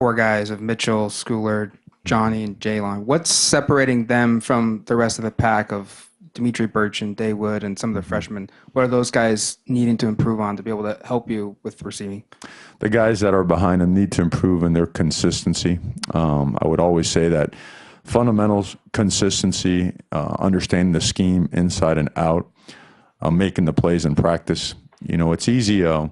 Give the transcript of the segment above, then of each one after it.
four guys of Mitchell, Schooler, Johnny, and Jalon. What's separating them from the rest of the pack of Dimitri Birch and Daywood and some of the freshmen? What are those guys needing to improve on to be able to help you with receiving? The guys that are behind them need to improve in their consistency. I would always say that fundamentals, consistency, understanding the scheme inside and out, making the plays in practice. It's easy.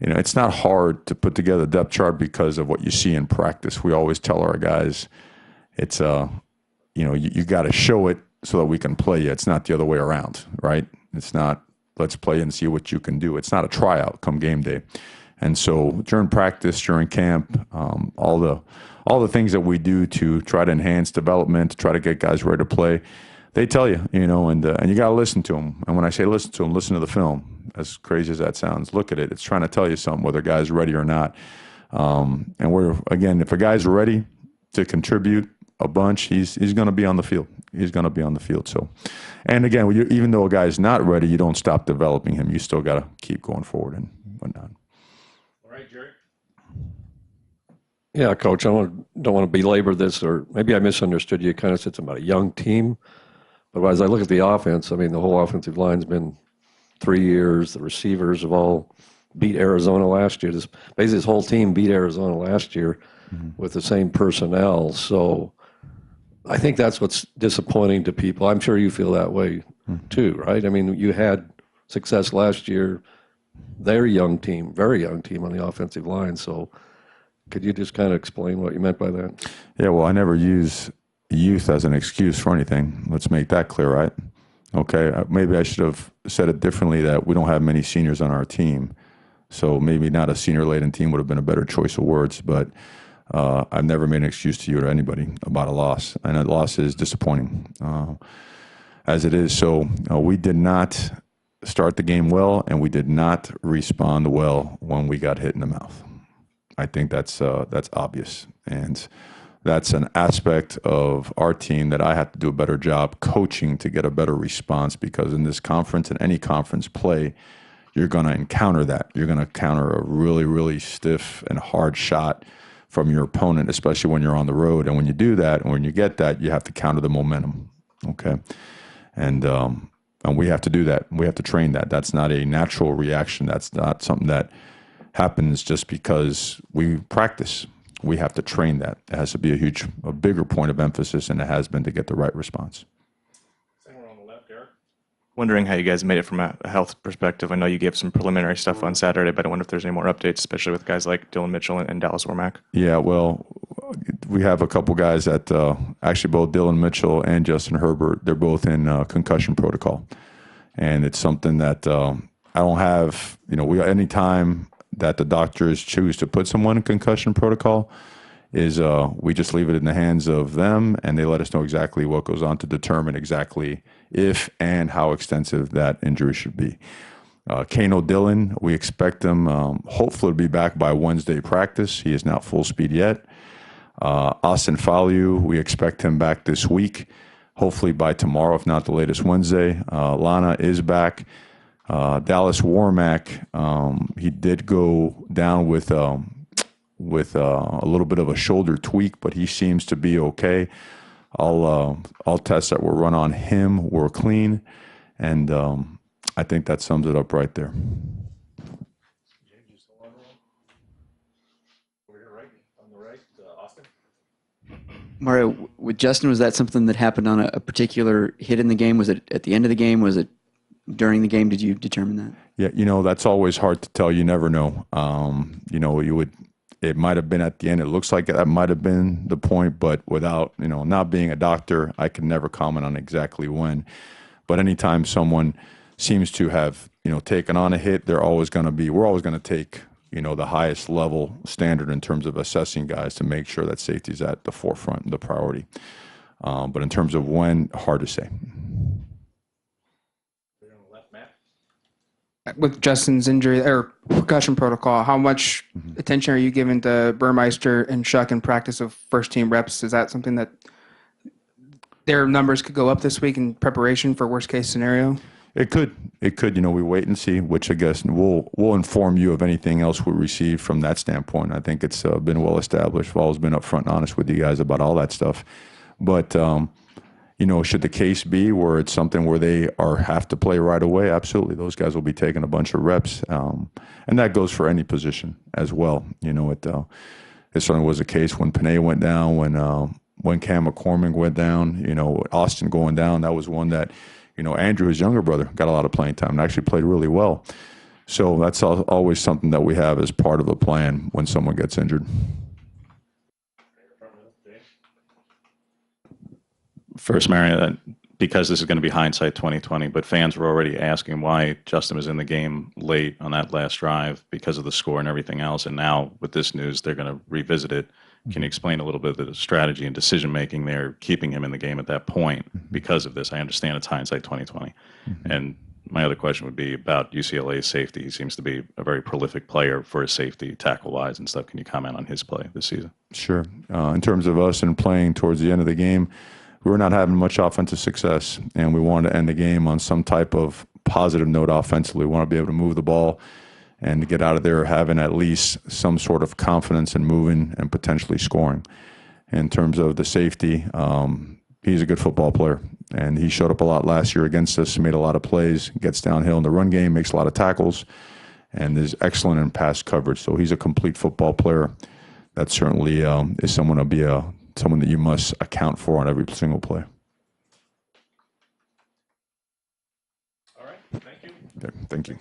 It's not hard to put together a depth chart because of what you see in practice. We always tell our guys, it's you got to show it so that we can play you. It's not the other way around, right? It's not let's play and see what you can do. It's not a tryout come game day. And so during practice, during camp, all the things that we do to try to enhance development, to try to get guys ready to play, they tell you, and you got to listen to them. And when I say listen to them, listen to the film. As crazy as that sounds, look at it. It's trying to tell you something, whether a guy's ready or not. And if a guy's ready to contribute a bunch, he's going to be on the field. He's going to be on the field. So, and again, even though a guy's not ready, you don't stop developing him. You still got to keep going forward and whatnot. All right, Jerry. Yeah, Coach, don't want to belabor this, or maybe I misunderstood you. You kind of said something about a young team. But as I look at the offense, I mean, the whole offensive line's been 3 years. The receivers have all beat Arizona last year. Basically, this whole team beat Arizona last year with the same personnel. So I think that's what's disappointing to people. I'm sure you feel that way too, right? I mean, you had success last year. Their young team, very young team on the offensive line. So could you just kind of explain what you meant by that? Yeah, well, I never use youth as an excuse for anything. Let's make that clear, right? Okay, maybe I should have said it differently, that we don't have many seniors on our team. So maybe not a senior-laden team would have been a better choice of words, but I've never made an excuse to you or anybody about a loss. And a loss is disappointing, as it is. So we did not start the game well, and we did not respond well when we got hit in the mouth. I think that's obvious. And that's an aspect of our team that I have to do a better job coaching to get a better response, because in this conference and any conference play, you're going to encounter that. You're going to counter a really, really stiff and hard shot from your opponent, especially when you're on the road. And when you do that, and when you get that, you have to counter the momentum, okay? And we have to do that. We have to train that. That's not a natural reaction. That's not something that happens just because we practice. We have to train that. It has to be a bigger point of emphasis than it has been to get the right response. Somewhere on the left, Eric. Wondering how you guys made it from a health perspective. I know you gave some preliminary stuff on Saturday, but I wonder if there's any more updates, especially with guys like Dillon Mitchell and Dallas Wormack. Yeah, well, we have a couple guys that actually both Dillon Mitchell and Justin Herbert, they're both in concussion protocol. And it's something that I don't have, any time that the doctors choose to put someone in concussion protocol is we just leave it in the hands of them, and they let us know exactly what goes on to determine exactly if and how extensive that injury should be. Kano Dillon, we expect him hopefully to be back by Wednesday practice. He is not full speed yet. Austin Falu, we expect him back this week, hopefully by tomorrow, if not the latest Wednesday. Lana is back. Dallas Wormack, he did go down with a little bit of a shoulder tweak, but he seems to be okay. All tests that were run on him were clean, and I think that sums it up right there. James, you still on roll? Over here, right, on the right, Austin. Mario, with Justin, was that something that happened on a particular hit in the game? Was it at the end of the game? Was it during the game? Did you determine that? Yeah, that's always hard to tell. You never know. It might have been at the end. It looks like that might have been the point, but without, not being a doctor, I can never comment on exactly when. But anytime someone seems to have, taken on a hit, we're always going to take, the highest level standard in terms of assessing guys to make sure that safety is at the forefront, the priority. But in terms of when, hard to say. With Justin's injury or concussion protocol, how much attention are you giving to Burmeister and Shuck in practice of first-team reps? Is that something that their numbers could go up this week in preparation for worst-case scenario? It could. It could. You know, we wait and see, which I guess we'll inform you of anything else we receive from that standpoint. I think it's been well established. I've always been upfront and honest with you guys about all that stuff. But you know, should the case be where it's something where they have to play right away? Absolutely, those guys will be taking a bunch of reps, and that goes for any position as well. You know, it certainly was the case when Panay went down, when Cam McCormick went down. You know, Austin going down. That was one that, you know, Andrew, his younger brother, got a lot of playing time and actually played really well. So that's always something that we have as part of the plan when someone gets injured. First, Mario, because this is going to be hindsight 2020, but fans were already asking why Justin was in the game late on that last drive because of the score and everything else. And now with this news, they're going to revisit it. Can you explain a little bit of the strategy and decision making there, keeping him in the game at that point because of this? I understand it's hindsight 2020. And my other question would be about UCLA's safety. He seems to be a very prolific player for his safety, tackle-wise and stuff. Can you comment on his play this season? Sure. In terms of us and playing towards the end of the game, we were not having much offensive success, and we wanted to end the game on some type of positive note offensively. We want to be able to move the ball and to get out of there having at least some sort of confidence in moving and potentially scoring. In terms of the safety, he's a good football player, and he showed up a lot last year against us, made a lot of plays, gets downhill in the run game, makes a lot of tackles, and is excellent in pass coverage. So he's a complete football player. That certainly is someone that you must account for on every single play. All right. Thank you. Okay, thank you.